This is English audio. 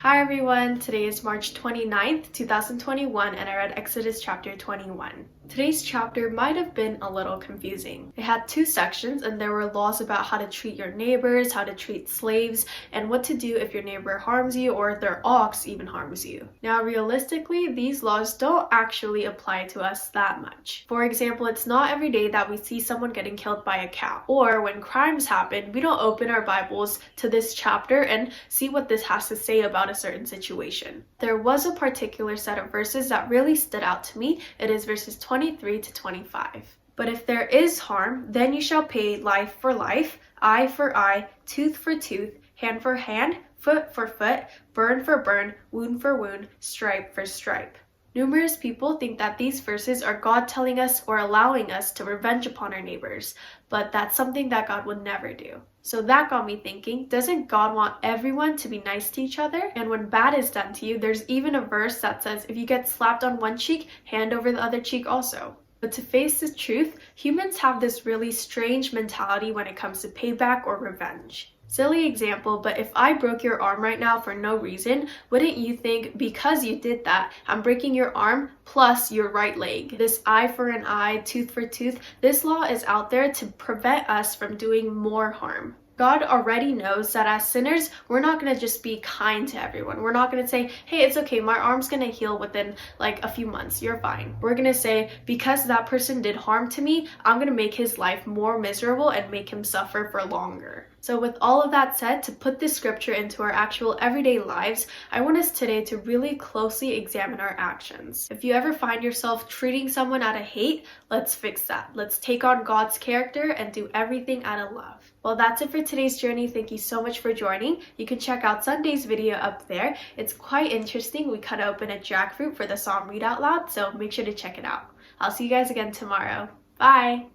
Hi everyone, today is March 29th, 2021, and I read Exodus chapter 21. Today's chapter might have been a little confusing. It had two sections and there were laws about how to treat your neighbors, how to treat slaves, and what to do if your neighbor harms you or if their ox even harms you. Now realistically, these laws don't actually apply to us that much. For example, it's not every day that we see someone getting killed by a cow, or when crimes happen, we don't open our Bibles to this chapter and see what this has to say about a certain situation. There was a particular set of verses that really stood out to me. It is verses 23 to 25. But if there is harm, then you shall pay life for life, eye for eye, tooth for tooth, hand for hand, foot for foot, burn for burn, wound for wound, stripe for stripe. Numerous people think that these verses are God telling us or allowing us to revenge upon our neighbors, but that's something that God would never do. So that got me thinking, doesn't God want everyone to be nice to each other? And when bad is done to you, there's even a verse that says, if you get slapped on one cheek, hand over the other cheek also. But to face the truth, humans have this really strange mentality when it comes to payback or revenge. Silly example, but if I broke your arm right now for no reason, wouldn't you think because you did that, I'm breaking your arm plus your right leg? This eye for an eye, tooth for tooth, this law is out there to prevent us from doing more harm. God already knows that as sinners, we're not going to just be kind to everyone. We're not going to say, hey, it's okay, my arm's going to heal within like a few months, you're fine. We're going to say, because that person did harm to me, I'm going to make his life more miserable and make him suffer for longer. So with all of that said, to put this scripture into our actual everyday lives, I want us today to really closely examine our actions. If you ever find yourself treating someone out of hate, let's fix that. Let's take on God's character and do everything out of love. Well, that's it for today's journey. Thank you so much for joining. You can check out Sunday's video up there. It's quite interesting. We cut open a jackfruit for the Psalm Read Out Loud, so make sure to check it out. I'll see you guys again tomorrow. Bye!